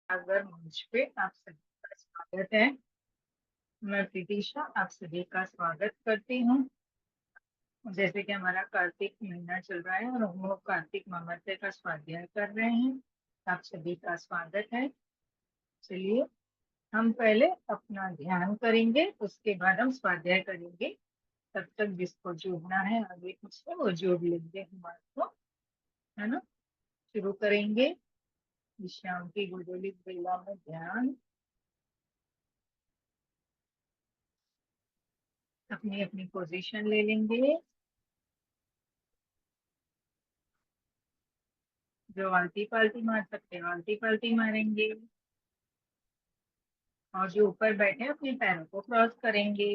अगर मंच पे आप सभी का स्वागत है। मैं प्रीतिशा आप सभी का स्वागत करती हूँ। जैसे कि हमारा कार्तिक महीना चल रहा है और हम लोग कार्तिक मामर्त्य का स्वाध्याय कर रहे हैं, आप सभी का स्वागत है। चलिए हम पहले अपना ध्यान करेंगे, उसके बाद हम स्वाध्याय करेंगे। तब तक जिसको जोड़ना है आगे पीछे वो जोड़ लेंगे हमारे को, है ना। शुरू करेंगे। विश्राम की गोदोली बेला में ध्यान। अपनी अपनी पोजीशन ले लेंगे। जो आलती पालती मार सकते हैं आलती पालती मारेंगे, और जो ऊपर बैठे हैं अपने पैरों को क्रॉस करेंगे।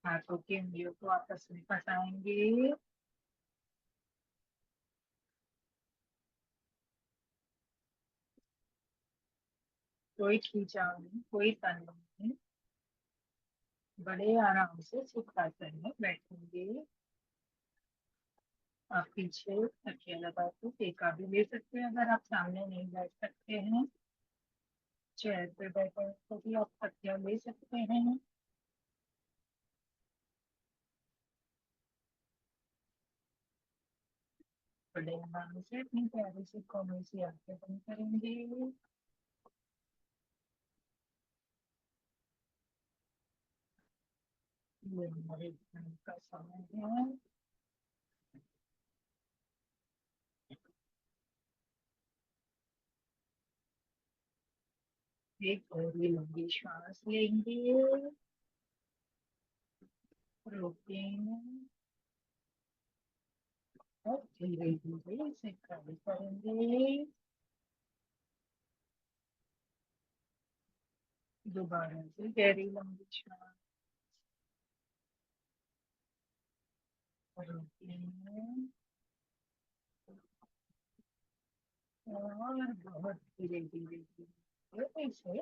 हाथों की उंगलियों को आपस में फंसाएंगे। कोई खींचाव नहीं, कोई तनाव नहीं। बड़े आराम से सुखासन में बैठेंगे। आप पीछे तकिया लगा के टेका भी ले सकते हैं अगर आप सामने नहीं बैठ सकते हैं। चेयर पे बैठे हैं तो भी आप तकिया ले सकते हैं। बड़े आराम से अपनी प्यारी सी कोमल सी आंखें बंद करेंगे। ये हमारे ध्यान का समय है। एक गहरी लंबी श्वास लेंगे, रोकेंगे और धीरे धीरे इसे खाली करेंगे। दोबारा से गहरी लंबी श्वास, रोकेंगे और बहुत धीरे धीरे धीरे इसे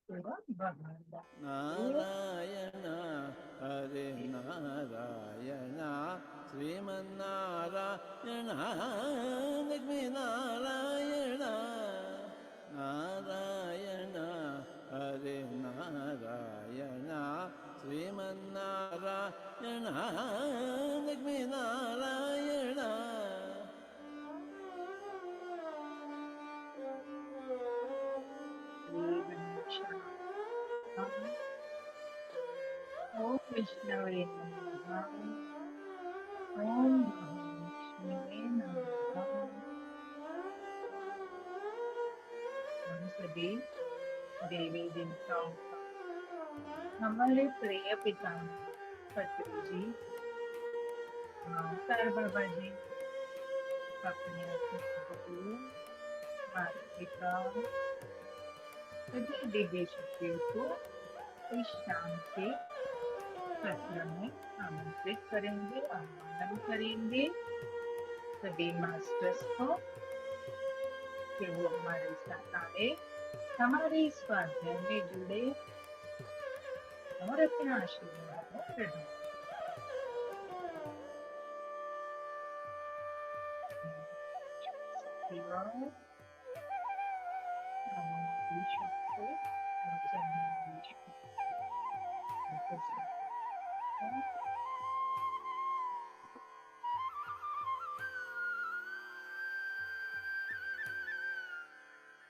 पूरा बाहर डालेंगे। नारायण हरे नारायण श्रीमन्नारायण लक्ष्मी नारायण नारायण हरे नारायण श्रीमन्नारायण लक्ष्मी नारायण ओम विष्णवे नमः। ओम महालक्ष्मी नमः। हम सभी देवी देवताओं का, हमारे प्रिय पिता पत्री जी, सार बाबा जी, अपने अपने गुरु, माता पिता, सभी दिव्य शक्तियों को इस शाम के सत्र में आमंत्रित करेंगे, आह्वान करेंगे। सभी मास्टर्स को कि वो हमारे साथ आए, हमारे स्वाध्याय में जुड़े और अपने आशीर्वाद में प्रदान।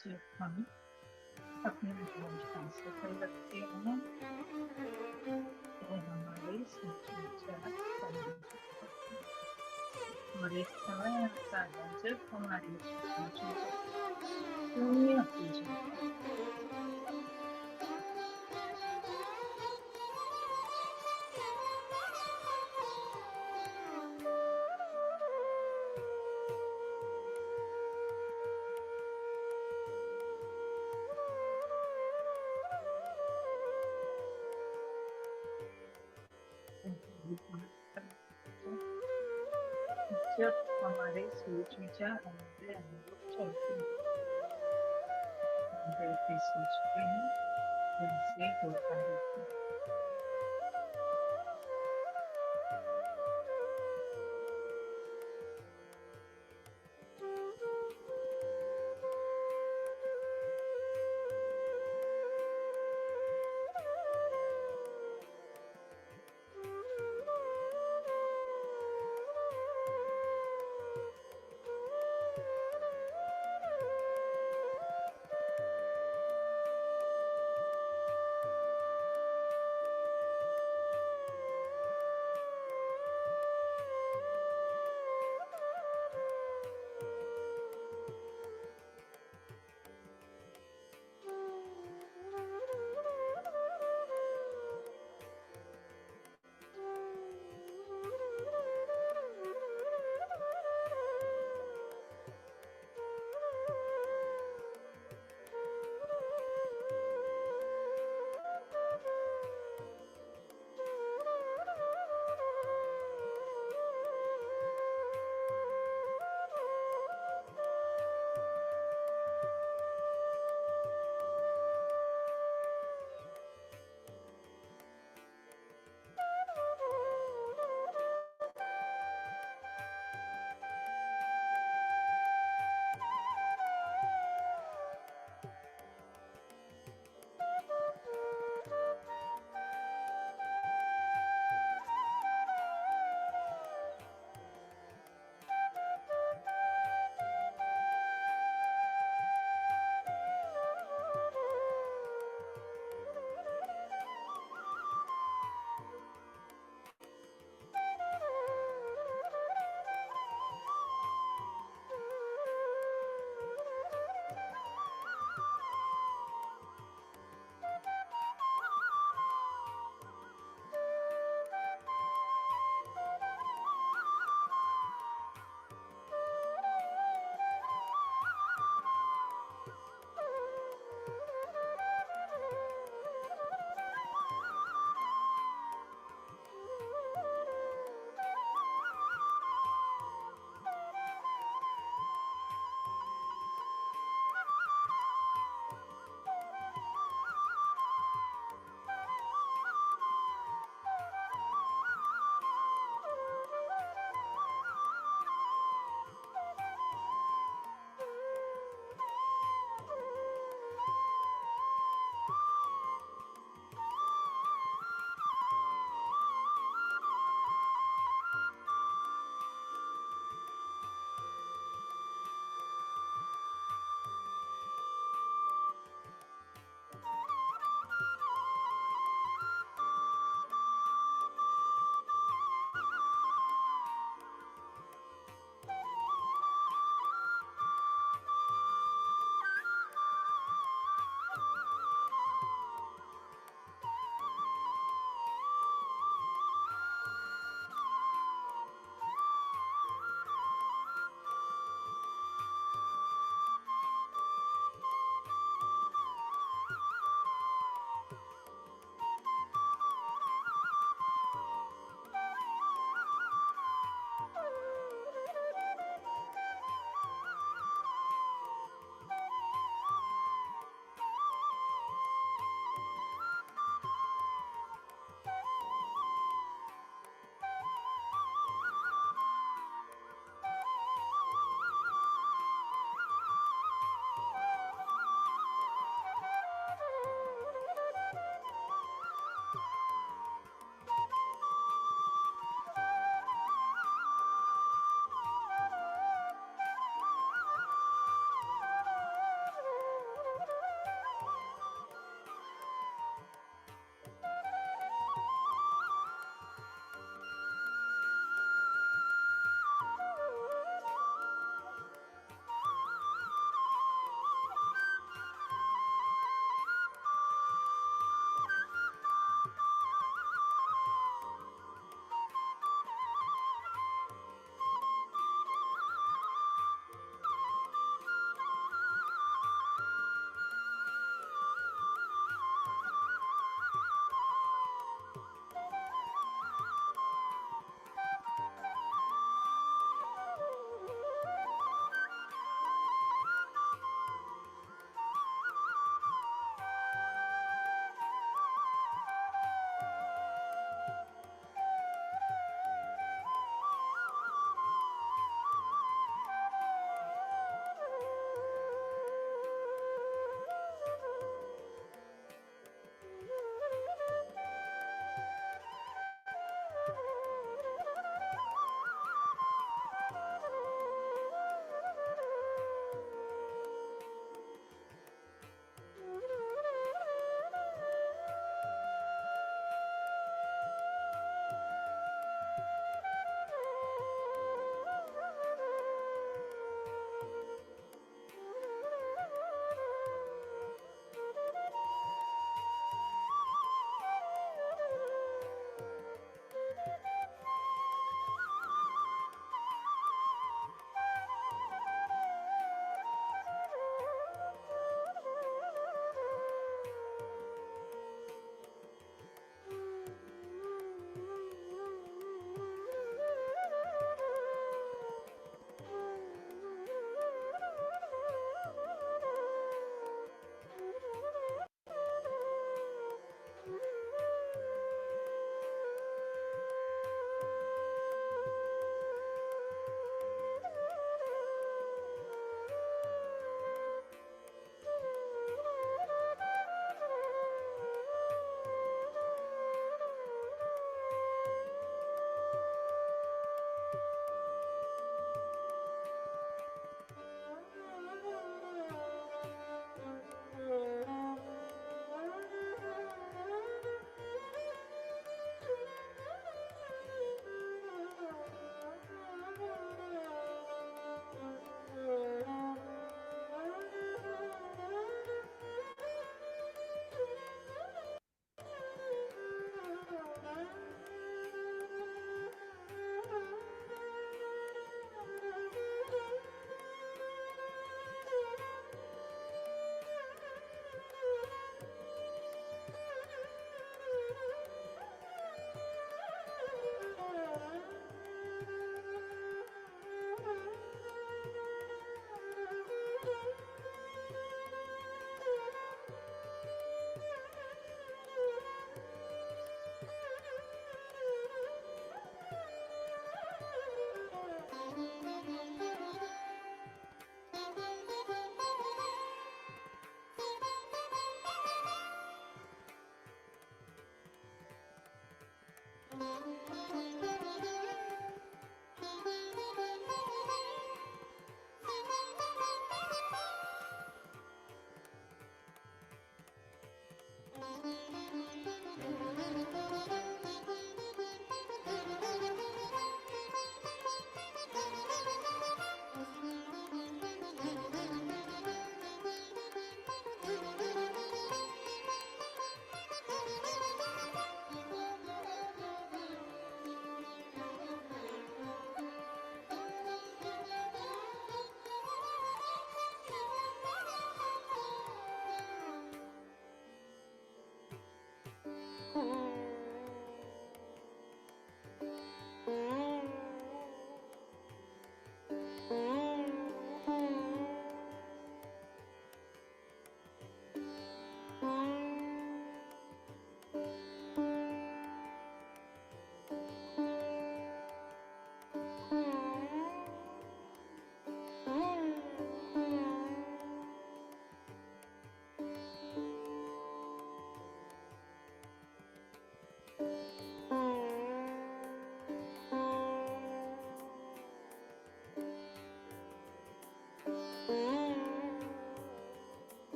जब हम अपने ध्यान सफल रखते हैं तो हमारे विचार और एक समय आता है जब हमारे विचार शून्य हो जाता है। जब हमारे सोच विचार हमारे अनुरूप चलते हैं, हम जैसे सोचते हैं वैसे होता है।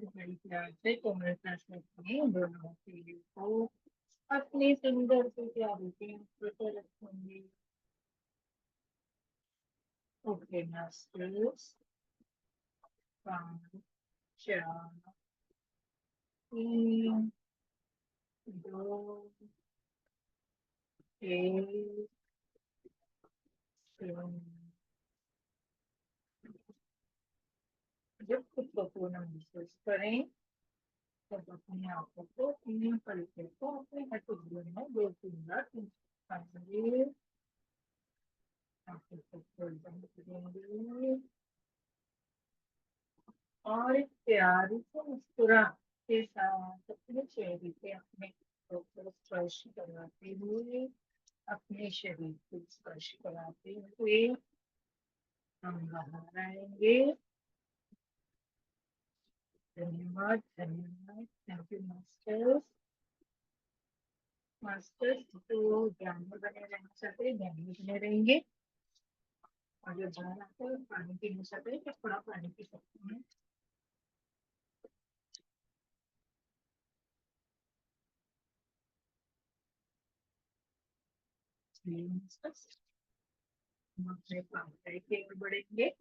बड़ी प्यार से कोमलता से अपने दोनों तीलियों को अपनी सुंदर से प्यारी के ऊपर रखूंगी। ओके nostrils, 5, 4, 3, 2, 1, जब खुद को पूर्ण महसूस करें तब अपनी आंखों को अपने पलकों को अपने हथेलियों में 2-3 बार खींचेंगे। आंखों को बंद करेंगे और एक प्यारी सी मुस्कुराहट के साथ अपने चेहरे पे अपने को स्पर्श कराते हुए अपने शरीर को स्पर्श कराते हुए हम बाहर आएंगे। धन्यवाद धन्यवाद। Thank you masters. मास्टर्स तो ध्यान में बने रहना चाहते हैं, ध्यान में बने रहेंगे और जो ध्यान आता है पानी पीना चाहते हैं तो थोड़ा पानी पी सकते हैं। मास्टर्स हम अपने पानी की ओर बढ़ेंगे।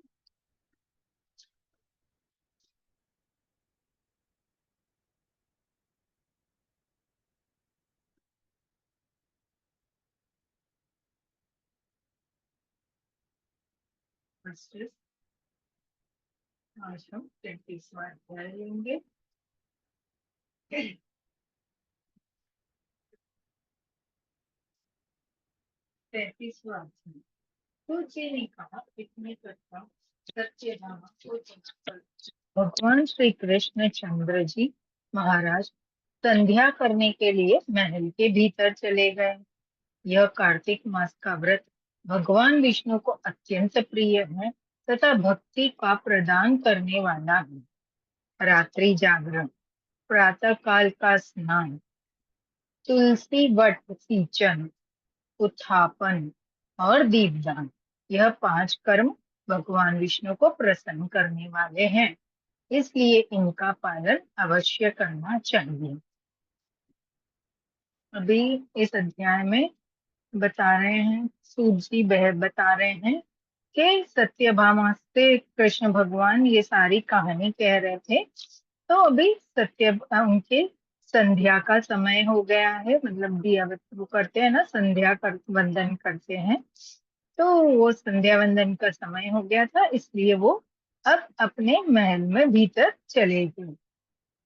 मास्टर्स आज हम 33वां अध्याय लेंगे। 33वां अध्याय। तो जी ने कहा इतने करता सत्यभामा को चमत्कार। भगवान श्री कृष्ण चंद्र जी महाराज संध्या करने के लिए महल के भीतर चले गए। यह कार्तिक मास का व्रत भगवान विष्णु को अत्यंत प्रिय है तथा भक्ति का प्रदान करने वाला है। रात्रि जागरण, प्रातः काल का स्नान, तुलसी वट सिंचन, उत्थापन और दीपदान, यह 5 कर्म भगवान विष्णु को प्रसन्न करने वाले हैं, इसलिए इनका पालन अवश्य करना चाहिए। अभी इस अध्याय में बता रहे हैं, सूत जी बता रहे हैं कि सत्यभामा से कृष्ण भगवान ये सारी कहानी कह रहे थे। तो अभी उनके संध्या का समय हो गया है, मतलब दिया वो करते हैं ना, संध्या कर वंदन करते हैं, तो वो संध्या वंदन का समय हो गया था, इसलिए वो अब अपने महल में भीतर चले गए।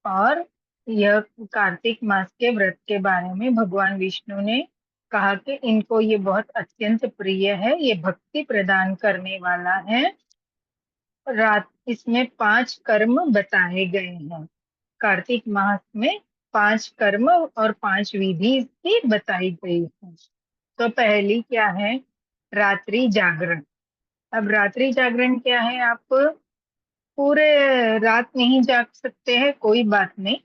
और यह कार्तिक मास के व्रत के बारे में भगवान विष्णु ने कहा कि इनको ये बहुत अत्यंत प्रिय है, ये भक्ति प्रदान करने वाला है। रात इसमें 5 कर्म बताए गए हैं। कार्तिक मास में 5 कर्म और 5 विधि की बताई गई है। तो पहली क्या है? रात्रि जागरण। अब रात्रि जागरण क्या है, आप पूरे रात नहीं जाग सकते हैं, कोई बात नहीं,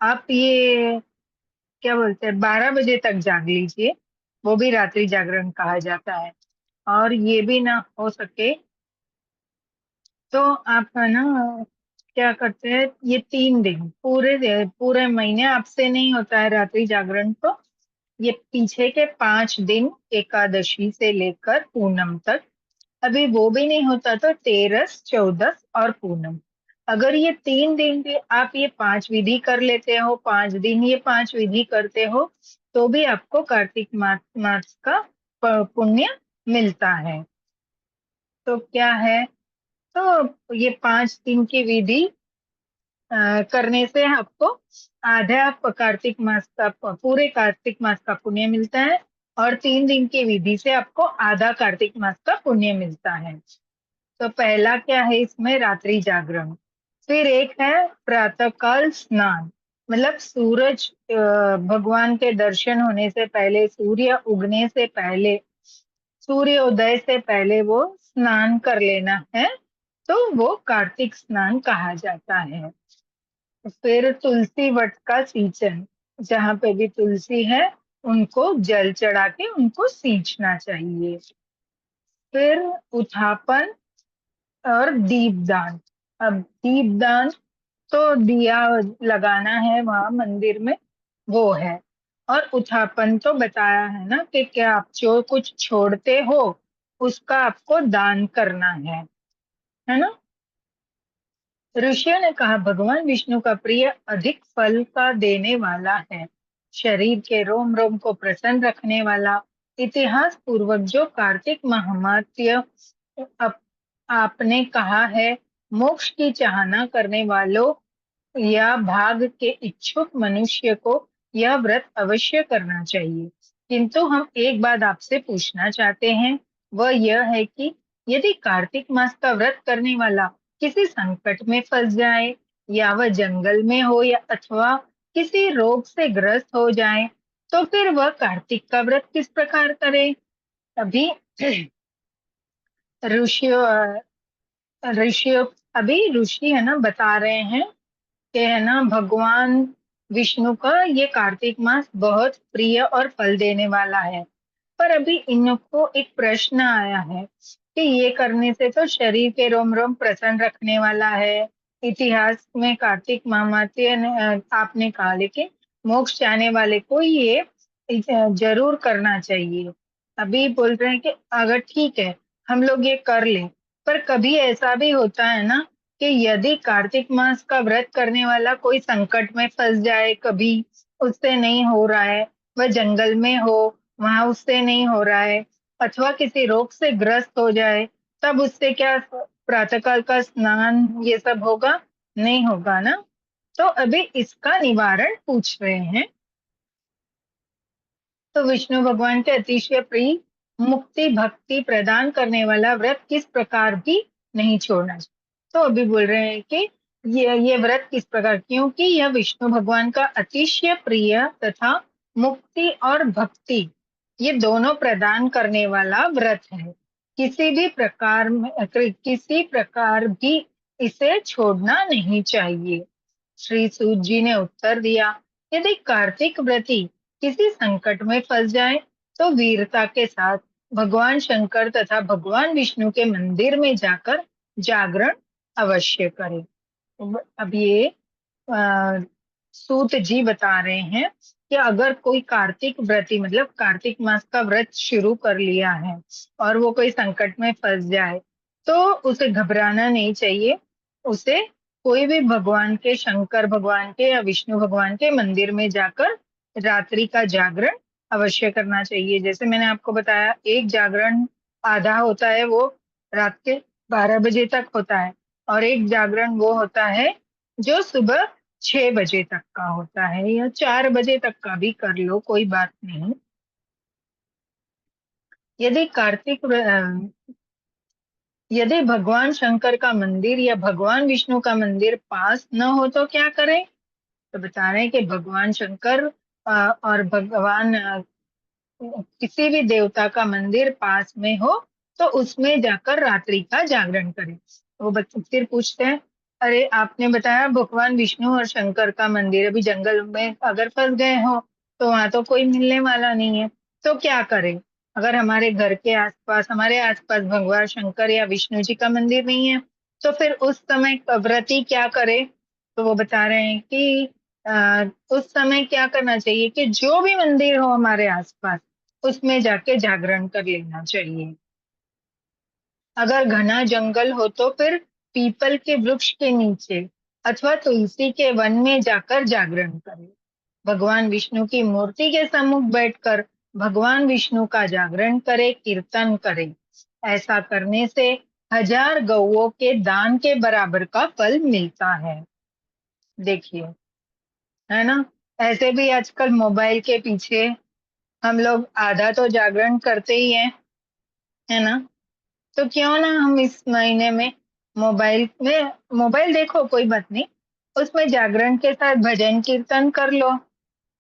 आप ये क्या बोलते हैं 12 बजे तक जाग लीजिए, वो भी रात्रि जागरण कहा जाता है। और ये भी ना हो सके तो आप है ना क्या करते हैं, ये 3 दिन पूरे पूरे महीने आपसे नहीं होता है रात्रि जागरण, तो ये पीछे के 5 दिन एकादशी से लेकर पूनम तक, अभी वो भी नहीं होता तो तेरस चौदस और पूनम, अगर ये 3 दिन भी आप ये 5 विधि कर लेते हो, 5 दिन ये 5 विधि करते हो, तो भी आपको कार्तिक मास का पुण्य मिलता है। तो क्या है, तो ये 5 दिन की विधि करने से आपको आधा कार्तिक मास का पूरे कार्तिक मास का पुण्य मिलता है, और 3 दिन की विधि से आपको आधा कार्तिक मास का पुण्य मिलता है। तो पहला क्या है इसमें, रात्रि जागरण। फिर एक है प्रातःकाल स्नान, मतलब सूरज भगवान के दर्शन होने से पहले, सूर्य उगने से पहले, सूर्योदय से पहले वो स्नान कर लेना है, तो वो कार्तिक स्नान कहा जाता है। फिर तुलसी वट का सींचन, जहाँ पे भी तुलसी है उनको जल चढ़ा के उनको सींचना चाहिए। फिर उत्थापन और दीपदान। अब दीपदान तो दिया लगाना है वहां मंदिर में, वो है। और उत्थापन तो बताया है ना कि क्या आप जो कुछ छोड़ते हो उसका आपको दान करना है ना। ऋषियों ने कहा भगवान विष्णु का प्रिय अधिक फल का देने वाला है, शरीर के रोम रोम को प्रसन्न रखने वाला। इतिहास पूर्वक जो कार्तिक महात्म्य आपने कहा है, मोक्ष की चाहना करने वालों या भाग के इच्छुक मनुष्य को यह व्रत अवश्य करना चाहिए। किंतु हम एक बात आपसे पूछना चाहते हैं, वह यह है कि यदि कार्तिक मास का व्रत करने वाला किसी संकट में फंस जाए, या वह जंगल में हो, या अथवा किसी रोग से ग्रस्त हो जाए, तो फिर वह कार्तिक का व्रत किस प्रकार करे। अभी ऋषियों ऋषियों अभी ऋषि है ना बता रहे हैं कि है ना भगवान विष्णु का ये कार्तिक मास बहुत प्रिय और फल देने वाला है। पर अभी इनको एक प्रश्न आया है कि ये करने से तो शरीर के रोम रोम प्रसन्न रखने वाला है, इतिहास में कार्तिक महात्म्य आपने कहा, लेकिन मोक्ष चाहने वाले को ये जरूर करना चाहिए। अभी बोल रहे हैं कि अगर ठीक है हम लोग ये कर लें, पर कभी ऐसा भी होता है ना कि यदि कार्तिक मास का व्रत करने वाला कोई संकट में फंस जाए, कभी उससे नहीं हो रहा है, वह जंगल में हो वहां उससे नहीं हो रहा है, अथवा किसी रोग से ग्रस्त हो जाए, तब उससे क्या प्रातःकाल का स्नान ये सब होगा, नहीं होगा ना। तो अभी इसका निवारण पूछ रहे हैं। तो विष्णु भगवान के अतिशय प्रिय मुक्ति भक्ति प्रदान करने वाला व्रत किस प्रकार भी नहीं छोड़ना चाहिए। तो अभी बोल रहे हैं कि ये व्रत किस प्रकार, क्योंकि यह विष्णु भगवान का अतिशय प्रिय तथा मुक्ति और भक्ति ये दोनों प्रदान करने वाला व्रत है, किसी प्रकार भी इसे छोड़ना नहीं चाहिए। श्री सूत जी ने उत्तर दिया, यदि कार्तिक व्रती किसी संकट में फंस जाए तो वीरता के साथ भगवान शंकर तथा भगवान विष्णु के मंदिर में जाकर जागरण अवश्य करे। अब ये अ, सूत जी बता रहे हैं कि अगर कोई कार्तिक व्रती मतलब कार्तिक मास का व्रत शुरू कर लिया है और वो कोई संकट में फंस जाए, तो उसे घबराना नहीं चाहिए, उसे कोई भी भगवान के, शंकर भगवान के या विष्णु भगवान के मंदिर में जाकर रात्रि का जागरण अवश्य करना चाहिए। जैसे मैंने आपको बताया, एक जागरण आधा होता है वो रात के 12 बजे तक होता है, और एक जागरण वो होता है जो सुबह 6 बजे तक का होता है, या 4 बजे तक का भी कर लो, कोई बात नहीं। यदि यदि भगवान शंकर का मंदिर या भगवान विष्णु का मंदिर पास न हो तो क्या करें। तो बता रहे हैं कि भगवान शंकर और भगवान किसी भी देवता का मंदिर पास में हो तो उसमें जाकर रात्रि का जागरण करें। वो बच्चे फिर पूछते हैं, अरे आपने बताया भगवान विष्णु और शंकर का मंदिर, अभी जंगल में अगर फंस गए हो तो वहां तो कोई मिलने वाला नहीं है, तो क्या करें? अगर हमारे घर के आसपास, हमारे आसपास भगवान शंकर या विष्णु जी का मंदिर नहीं है, तो फिर उस समय व्रती क्या करे? तो वो बता रहे हैं कि उस समय क्या करना चाहिए कि जो भी मंदिर हो हमारे आसपास, उसमें जाके जागरण कर लेना चाहिए। अगर घना जंगल हो तो फिर पीपल के वृक्ष के नीचे अथवा तुलसी के वन में जाकर जागरण करें। भगवान विष्णु की मूर्ति के सम्मुख बैठकर भगवान विष्णु का जागरण करे, कीर्तन करे। ऐसा करने से 1000 गौओं के दान के बराबर का फल मिलता है। देखिए, है ना? ऐसे भी आजकल मोबाइल के पीछे हम लोग आधा तो जागरण करते ही है ना? तो क्यों ना हम इस महीने में मोबाइल देखो कोई बात नहीं, उसमें जागरण के साथ भजन कीर्तन कर लो,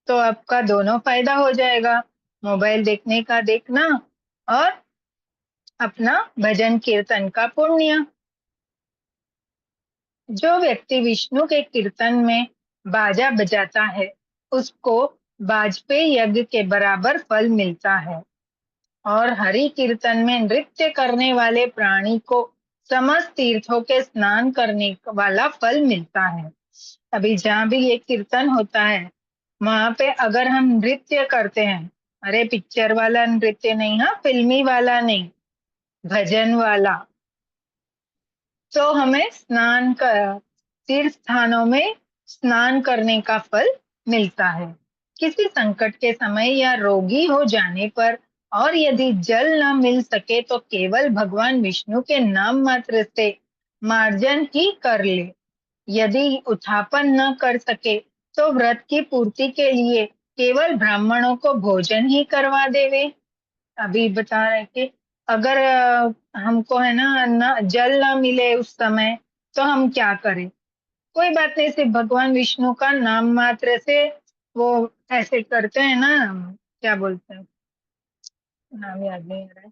तो आपका दोनों फायदा हो जाएगा। मोबाइल देखने का देखना और अपना भजन कीर्तन का पुण्य। जो व्यक्ति विष्णु के कीर्तन में बाजा बजाता है, उसको वाजपेयी यज्ञ के बराबर फल मिलता है। और हरि कीर्तन में नृत्य करने वाले प्राणी को समस्त तीर्थों के स्नान करने वाला फल मिलता है। अभी जहाँ भी ये कीर्तन होता है, वहां पे अगर हम नृत्य करते हैं, अरे पिक्चर वाला नृत्य नहीं, हाँ फिल्मी वाला नहीं, भजन वाला, तो हमें स्नान कर तीर्थ स्थानों में स्नान करने का फल मिलता है। किसी संकट के समय या रोगी हो जाने पर और यदि जल न मिल सके तो केवल भगवान विष्णु के नाम मात्र से मार्जन ही कर ले। यदि उत्थापन न कर सके तो व्रत की पूर्ति के लिए केवल ब्राह्मणों को भोजन ही करवा देवे। अभी बता रहे कि अगर हमको है ना, जल ना मिले उस समय, तो हम क्या करें? कोई बात नहीं, सिर्फ भगवान विष्णु का नाम मात्र से वो ऐसे करते हैं ना, क्या बोलते हैं, नाम याद नहीं आ रहा है,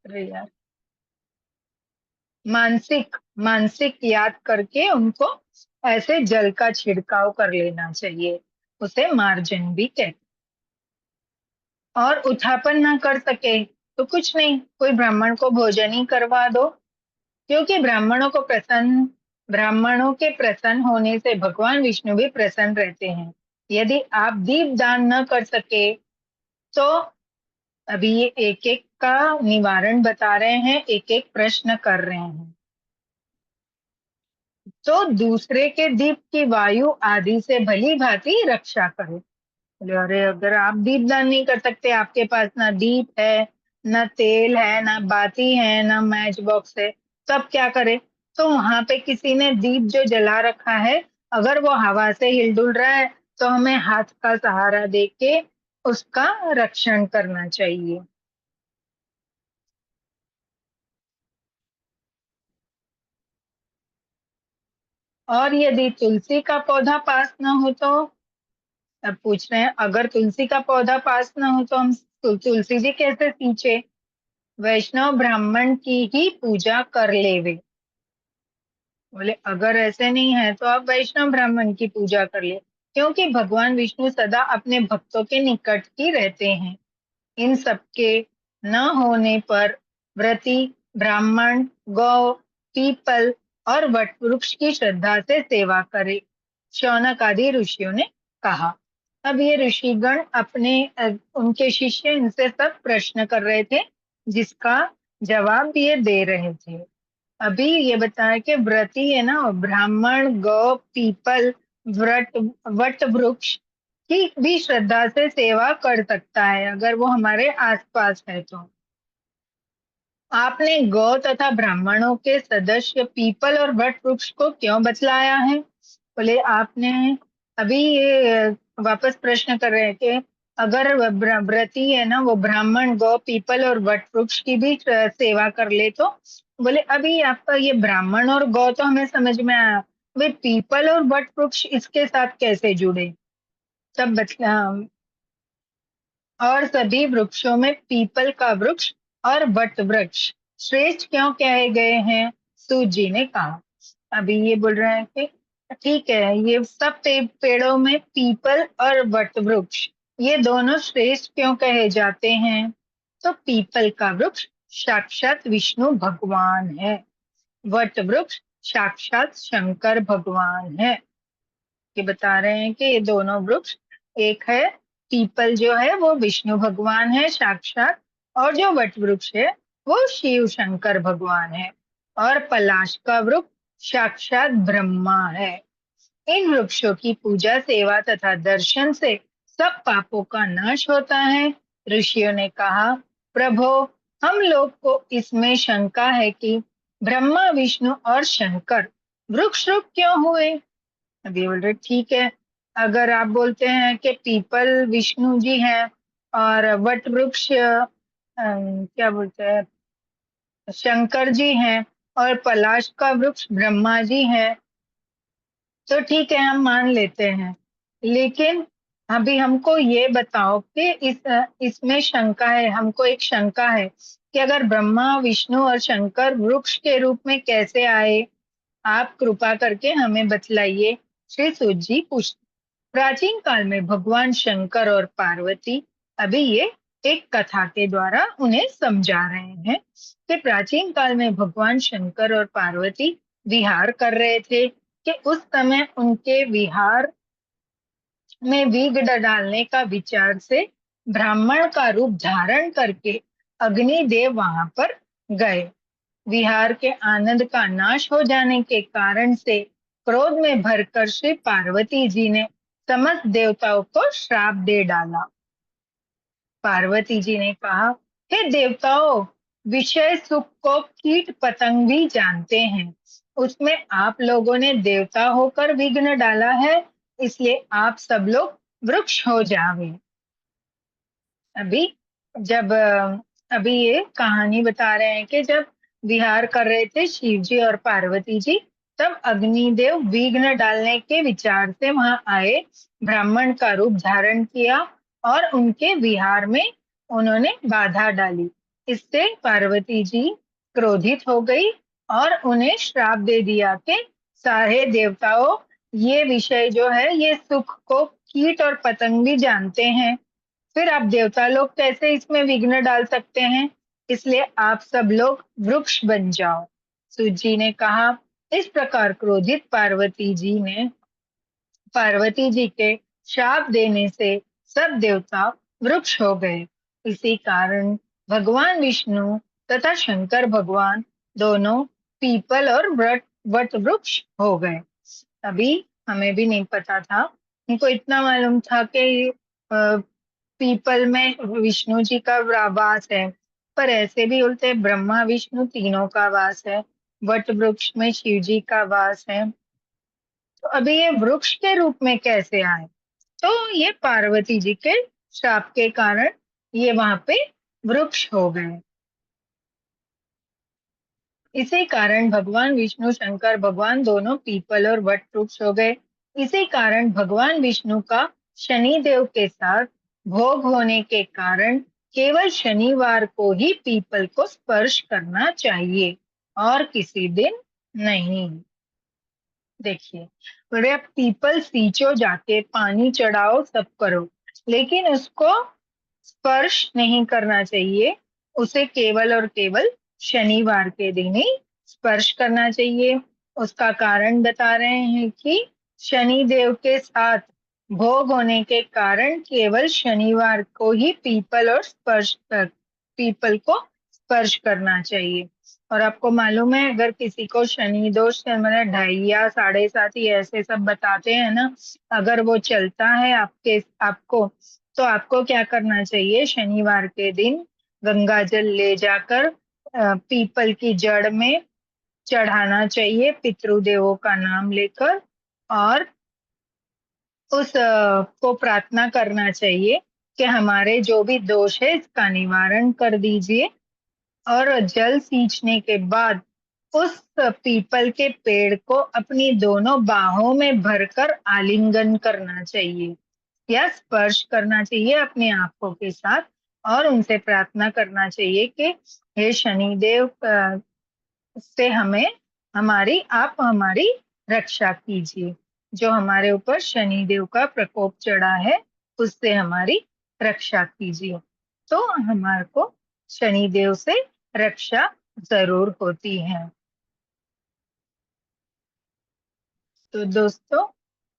अरे यार, मानसिक मानसिक याद करके उनको ऐसे जल का छिड़काव कर लेना चाहिए, उसे मार्जन भी कहते। और उत्थापन ना कर सके तो कुछ नहीं, कोई ब्राह्मण को भोजन ही करवा दो, क्योंकि ब्राह्मणों के प्रसन्न होने से भगवान विष्णु भी प्रसन्न रहते हैं। यदि आप दीप दान न कर सके तो अभी ये एक एक का निवारण बता रहे हैं, एक एक प्रश्न कर रहे हैं। तो दूसरे के दीप की वायु आदि से भली भांति रक्षा करें। बोले, अरे अगर आप दीप दान नहीं कर सकते, आपके पास ना दीप है, ना तेल है, ना बाती है, ना मैच बॉक्स है, तब क्या करें? तो वहां पे किसी ने दीप जो जला रखा है, अगर वो हवा से हिलडुल रहा है, तो हमें हाथ का सहारा देके उसका रक्षण करना चाहिए। और यदि तुलसी का पौधा पास ना हो तो, अब पूछ रहे हैं अगर तुलसी का पौधा पास ना हो तो हम तुलसी जी कैसे सींचे? वैष्णव ब्राह्मण की ही पूजा कर लेवे। बोले अगर ऐसे नहीं है तो आप वैष्णव ब्राह्मण की पूजा कर ले, क्योंकि भगवान विष्णु सदा अपने भक्तों के निकट ही रहते हैं। इन सबके न होने पर व्रती ब्राह्मण गौ, पीपल और वट वृक्ष की श्रद्धा से सेवा करे, शौनक आदि ऋषियों ने कहा। अब ये ऋषिगण उनके शिष्य इनसे सब प्रश्न कर रहे थे, जिसका जवाब ये दे रहे थे। अभी ये बताया कि व्रती है ना, ब्राह्मण गौ पीपल व्रत वट वृक्ष की भी श्रद्धा से सेवा कर सकता है, अगर वो हमारे आसपास है तो। आपने गौ तथा ब्राह्मणों के सदस्य पीपल और वट वृक्ष को क्यों बतलाया है? बोले आपने अभी ये वापस प्रश्न कर रहे हैं कि अगर व्रती है ना, वो ब्राह्मण गौ पीपल और वट वृक्ष की भी सेवा कर ले तो। बोले अभी आपका ये ब्राह्मण और गौ तो हमें समझ में आया, वे पीपल और वट वृक्ष इसके साथ कैसे जुड़े? तब बतला और सभी वृक्षों में पीपल का वृक्ष और वट वृक्ष श्रेष्ठ क्यों कहे गए हैं? सूत जी ने कहा। अभी ये बोल रहे हैं कि ठीक है, ये सब पेड़ों में पीपल और वट वृक्ष ये दोनों श्रेष्ठ क्यों कहे जाते हैं? तो पीपल का वृक्ष साक्षात विष्णु भगवान है, वट वृक्ष साक्षात शंकर भगवान है। ये बता रहे हैं कि ये दोनों वृक्ष एक है। पीपल जो है वो विष्णु भगवान है साक्षात, और जो वट वृक्ष है वो शिव शंकर भगवान है, और पलाश का वृक्ष साक्षात ब्रह्मा है। इन वृक्षों की पूजा सेवा तथा दर्शन से सब पापों का नाश होता है। ऋषियों ने कहा, प्रभो, हम लोग को इसमें शंका है कि ब्रह्मा विष्णु और शंकर वृक्ष रूप क्यों हुए? अभी बोल रहे ठीक है, अगर आप बोलते हैं कि पीपल विष्णु जी हैं और वट वृक्ष क्या बोलते हैं शंकर जी हैं, और पलाश का वृक्ष ब्रह्मा जी हैं, तो ठीक है हम मान लेते हैं। लेकिन अभी हमको ये बताओ कि इसमें शंका है, हमको एक शंका है कि अगर ब्रह्मा विष्णु और शंकर वृक्ष के रूप में कैसे आए? आप कृपा करके हमें बतलाइए। श्री सूत जी पूछते, प्राचीन काल में भगवान शंकर और पार्वती, अभी ये एक कथा के द्वारा उन्हें समझा रहे हैं कि प्राचीन काल में भगवान शंकर और पार्वती विहार कर रहे थे कि उस समय उनके विहार में विघ्न डालने का विचार से ब्राह्मण का रूप धारण करके अग्निदेव वहां पर गए। विहार के आनंद का नाश हो जाने के कारण से क्रोध में भरकर श्री पार्वती जी ने समस्त देवताओं को श्राप दे डाला। पार्वती जी ने कहा, हे देवताओं, विषय सुख को कीट पतंग भी जानते हैं, उसमें आप लोगों ने देवता होकर विघ्न डाला है, इसलिए आप सब लोग वृक्ष हो जावे। अभी जब अभी ये कहानी बता रहे हैं कि जब विहार कर रहे थे शिव जी और पार्वती जी, तब अग्निदेव विघ्न डालने के विचार से वहां आए, ब्राह्मण का रूप धारण किया और उनके विहार में उन्होंने बाधा डाली। इससे पार्वती जी क्रोधित हो गई और उन्हें श्राप दे दिया कि सारे देवताओं, ये विषय जो है ये सुख को कीट और पतंग भी जानते हैं, फिर आप देवता लोग कैसे इसमें विघ्न डाल सकते हैं? इसलिए आप सब लोग वृक्ष बन जाओ। सूत जी ने कहा, इस प्रकार क्रोधित पार्वती जी के शाप देने से सब देवता वृक्ष हो गए। इसी कारण भगवान विष्णु तथा शंकर भगवान दोनों पीपल और वट वृक्ष हो गए। अभी हमें भी नहीं पता था, हमको इतना मालूम था कि पीपल में विष्णु जी का वास है, पर ऐसे भी बोलते हैं ब्रह्मा विष्णु तीनों का वास है, वट वृक्ष में शिव जी का वास है। तो अभी ये वृक्ष के रूप में कैसे आए? तो ये पार्वती जी के श्राप के कारण ये वहां पे वृक्ष हो गए। इसी कारण भगवान विष्णु शंकर भगवान दोनों पीपल और वट वृक्ष हो गए। इसी कारण भगवान विष्णु का शनि देव के साथ भोग होने के कारण केवल शनिवार को ही पीपल को स्पर्श करना चाहिए और किसी दिन नहीं। देखिए, बोले आप पीपल सींचो, जाके पानी चढ़ाओ, सब करो, लेकिन उसको स्पर्श नहीं करना चाहिए। उसे केवल और केवल शनिवार के दिन ही स्पर्श करना चाहिए। उसका कारण बता रहे हैं कि शनि देव के साथ भोग होने के कारण केवल शनिवार को ही पीपल को स्पर्श करना चाहिए। और आपको मालूम है, अगर किसी को शनि दोष से मतलब 2.5 या 7.5 ही ऐसे सब बताते हैं ना, अगर वो चलता है आपको, तो आपको क्या करना चाहिए? शनिवार के दिन गंगा जल ले जाकर पीपल की जड़ में चढ़ाना चाहिए, पितृदेवों का नाम लेकर, और उस को प्रार्थना करना चाहिए कि हमारे जो भी दोष है इसका निवारण कर दीजिए। और जल सींचने के बाद उस पीपल के पेड़ को अपनी दोनों बाहों में भरकर आलिंगन करना चाहिए। या स्पर्श करना चाहिए अपनी आंखों के साथ और उनसे प्रार्थना करना चाहिए कि हे शनिदेव से आप हमारी रक्षा कीजिए। जो हमारे ऊपर शनिदेव का प्रकोप चढ़ा है उससे हमारी रक्षा कीजिए। तो हमारे को शनिदेव से रक्षा जरूर होती है। तो दोस्तों,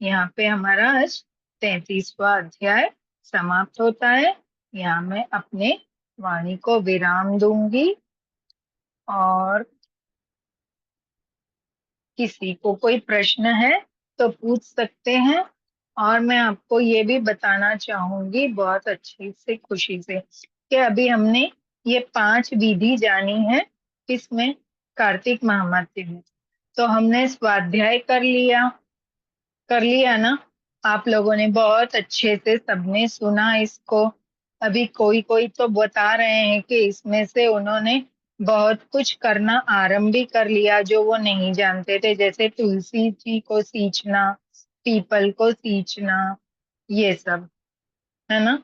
यहाँ पे हमारा आज 33वां अध्याय समाप्त होता है। यहाँ मैं अपने वाणी को विराम दूंगी और किसी को कोई प्रश्न है तो पूछ सकते हैं। और मैं आपको ये भी बताना चाहूंगी बहुत अच्छी से खुशी से कि अभी हमने ये 5 विधि जानी है किसमें, कार्तिक महामृत्यु में। तो हमने स्वाध्याय कर लिया ना। आप लोगों ने बहुत अच्छे से सबने सुना इसको। अभी कोई कोई तो बता रहे हैं कि इसमें से उन्होंने बहुत कुछ करना आरंभ भी कर लिया जो वो नहीं जानते थे, जैसे तुलसी जी को सींचना, पीपल को सींचना, ये सब, है ना।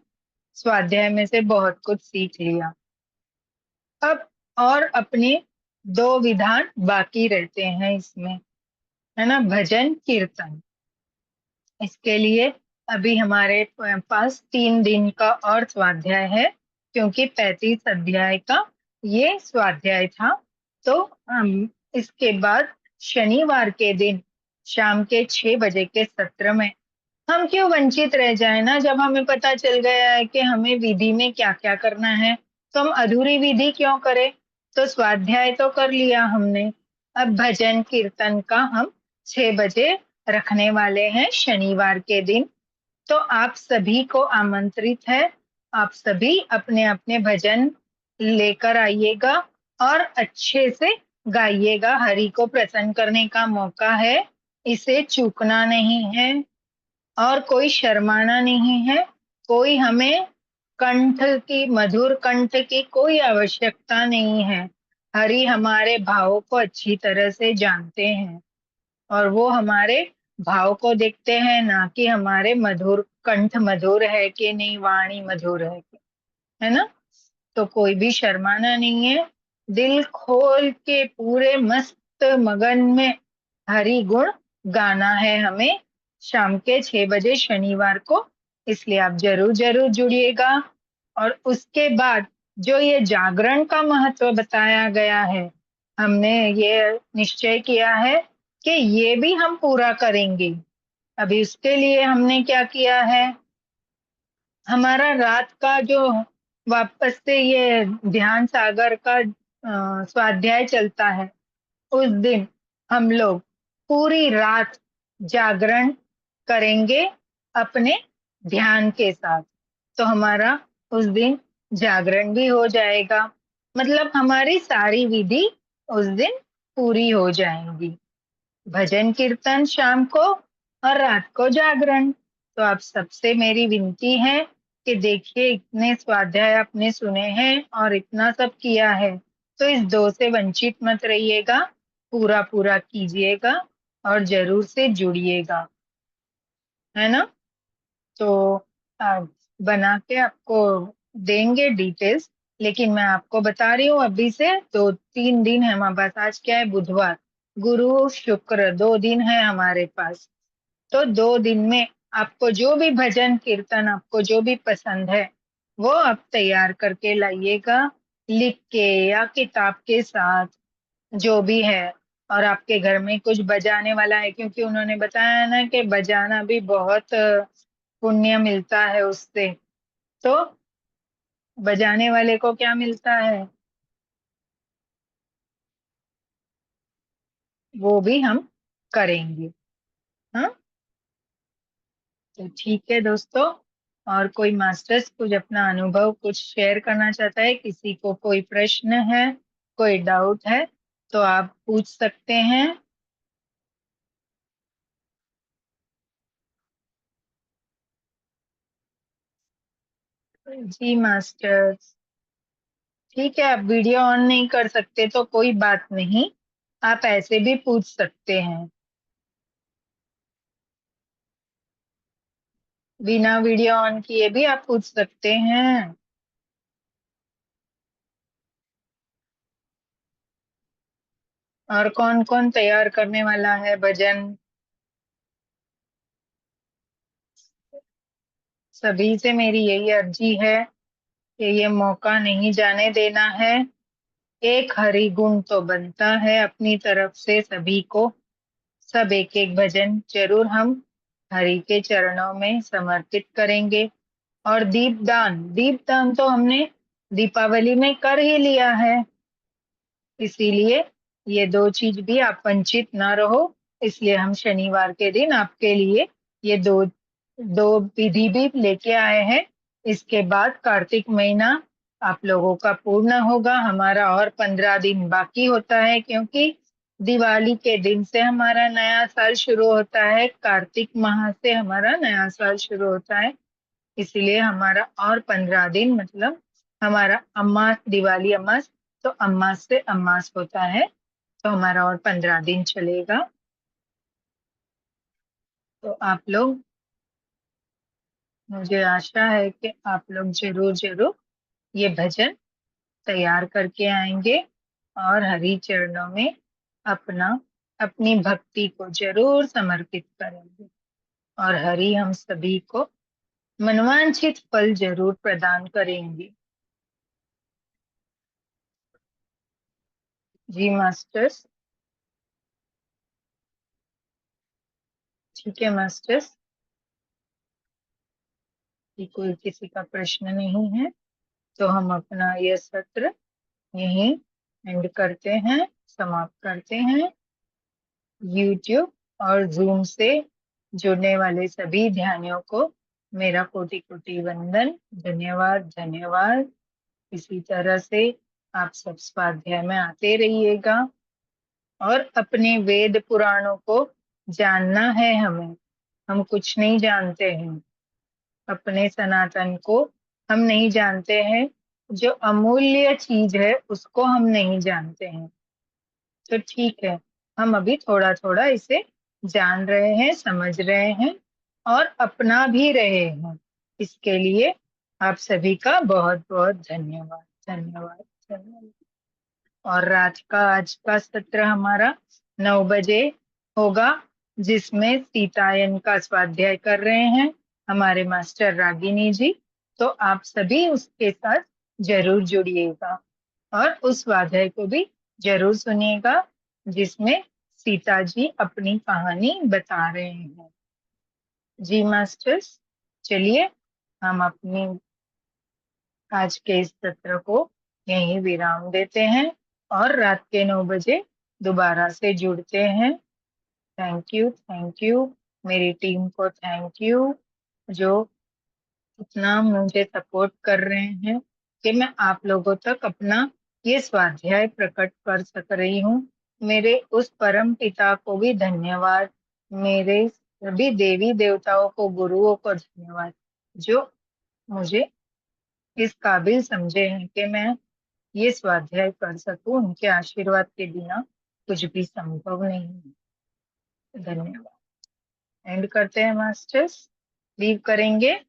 स्वाध्याय में से बहुत कुछ सीख लिया। अब और अपने 2 विधान बाकी रहते हैं इसमें, है ना, भजन कीर्तन। इसके लिए अभी हमारे पास 3 दिन का और स्वाध्याय है, क्योंकि 35 अध्याय का ये स्वाध्याय था। तो हम इसके बाद शनिवार के दिन शाम के 6 बजे के सत्र में हम क्यों वंचित रह जाए ना। जब हमें पता चल गया है कि हमें विधि में क्या क्या करना है, तो हम अधूरी विधि क्यों करें। तो स्वाध्याय तो कर लिया हमने। अब भजन कीर्तन का हम 6 बजे रखने वाले हैं शनिवार के दिन। तो आप सभी को आमंत्रित है। आप सभी अपने अपने भजन लेकर आइएगा और अच्छे से गाइएगा। हरि को प्रसन्न करने का मौका है, इसे चूकना नहीं है और कोई शर्माना नहीं है। कोई हमें कंठ की, मधुर कंठ की कोई आवश्यकता नहीं है। हरि हमारे भावों को अच्छी तरह से जानते हैं और वो हमारे भाव को देखते हैं, ना कि हमारे मधुर कंठ मधुर है कि नहीं, वाणी मधुर है कि, है ना। तो कोई भी शर्माना नहीं है। दिल खोल के पूरे मस्त मगन में हरि गुण गाना है हमें शाम के 6 बजे शनिवार को। इसलिए आप जरूर जरूर जुड़िएगा। और उसके बाद जो ये जागरण का महत्व बताया गया है, हमने ये निश्चय किया है कि ये भी हम पूरा करेंगे। अभी उसके लिए हमने क्या किया है, हमारा रात का जो वापस से ये ध्यान सागर का स्वाध्याय चलता है, उस दिन हम लोग पूरी रात जागरण करेंगे अपने ध्यान के साथ। तो हमारा उस दिन जागरण भी हो जाएगा, मतलब हमारी सारी विधि उस दिन पूरी हो जाएंगी। भजन कीर्तन शाम को और रात को जागरण। तो आप सबसे मेरी विनती है कि देखिए, इतने स्वाध्याय आपने सुने हैं और इतना सब किया है, तो इस 2 से वंचित मत रहिएगा। पूरा पूरा कीजिएगा और जरूर से जुड़िएगा, है ना। तो आ, बना के आपको देंगे डिटेल्स। लेकिन मैं आपको बता रही हूँ अभी से, 2-3 दिन है हमारे पास। आज क्या है, बुधवार, गुरु शुक्र 2 दिन है हमारे पास। तो 2 दिन में आपको जो भी भजन कीर्तन, आपको जो भी पसंद है, वो आप तैयार करके लाइएगा, लिख के या किताब के साथ, जो भी है। और आपके घर में कुछ बजाने वाला है, क्योंकि उन्होंने बताया ना कि बजाना भी बहुत पुण्य मिलता है उससे। तो बजाने वाले को क्या मिलता है, वो भी हम करेंगे। हाँ, तो ठीक है दोस्तों। और कोई मास्टर्स कुछ अपना अनुभव कुछ शेयर करना चाहता है, किसी को कोई प्रश्न है, कोई डाउट है, तो आप पूछ सकते हैं। जी मास्टर्स, ठीक है, आप वीडियो ऑन नहीं कर सकते तो कोई बात नहीं, आप ऐसे भी पूछ सकते हैं। बिना वीडियो ऑन किए भी आप पूछ सकते हैं। और कौन कौन तैयार करने वाला है भजन? सभी से मेरी यही अर्जी है कि ये मौका नहीं जाने देना है। एक हरि गुण तो बनता है अपनी तरफ से सभी को। सब एक एक भजन जरूर हम हरि के चरणों में समर्पित करेंगे। और दीपदान तो हमने दीपावली में कर ही लिया है, इसीलिए ये दो चीज भी आप वंचित ना रहो। इसलिए हम शनिवार के दिन आपके लिए ये दो दो विधि भी लेके आए हैं। इसके बाद कार्तिक महीना आप लोगों का पूर्ण होगा। हमारा और 15 दिन बाकी होता है, क्योंकि दिवाली के दिन से हमारा नया साल शुरू होता है, कार्तिक माह से हमारा नया साल शुरू होता है। इसलिए हमारा और 15 दिन, मतलब हमारा अमास, दिवाली अमास, तो अमास से अमास होता है, तो हमारा और 15 दिन चलेगा। तो आप लोग, मुझे आशा है कि आप लोग जरूर जरूर ये भजन तैयार करके आएंगे और हरि चरणों में अपना अपनी भक्ति को जरूर समर्पित करेंगे। और हरि हम सभी को मनवांछित फल जरूर प्रदान करेंगे। जी मास्टर्स। ठीक है मास्टर्स, कि कोई किसी का प्रश्न नहीं है तो हम अपना यह सत्र यहीं एंड करते हैं, समाप्त करते हैं। यूट्यूब और जूम से जुड़ने वाले सभी ध्यानियों को मेरा कोटि कोटि वंदन। धन्यवाद धन्यवाद। इसी तरह से आप सब स्वाध्याय में आते रहिएगा और अपने वेद पुराणों को जानना है हमें। हम कुछ नहीं जानते हैं, अपने सनातन को हम नहीं जानते हैं। जो अमूल्य चीज है उसको हम नहीं जानते हैं। तो ठीक है, हम अभी थोड़ा थोड़ा इसे जान रहे हैं, समझ रहे हैं और अपना भी रहे हैं। इसके लिए आप सभी का बहुत बहुत धन्यवाद धन्यवाद धन्यवाद। और रात का आज का सत्र हमारा 9 बजे होगा, जिसमें सीतायन का स्वाध्याय कर रहे हैं हमारे मास्टर रागिनी जी। तो आप सभी उसके साथ जरूर जुड़िएगा और उस स्वाध्याय को भी जरूर सुनिएगा, जिसमें सीता जी अपनी कहानी बता रहे हैं। जी मास्टर्स, चलिए हम अपनी आज के इस सत्र को यहीं विराम देते हैं और रात के 9 बजे दोबारा से जुड़ते हैं। थैंक यू मेरी टीम को, थैंक यू जो इतना मुझे सपोर्ट कर रहे हैं कि मैं आप लोगों तक अपना ये स्वाध्याय प्रकट कर सक रही हूँ। मेरे उस परम पिता को भी धन्यवाद। मेरे सभी देवी देवताओं को, गुरुओं को धन्यवाद, जो मुझे इस काबिल समझे हैं कि मैं ये स्वाध्याय कर सकूं। उनके आशीर्वाद के बिना कुछ भी संभव नहीं है। धन्यवाद। एंड करते हैं मास्टर्स, लीव करेंगे।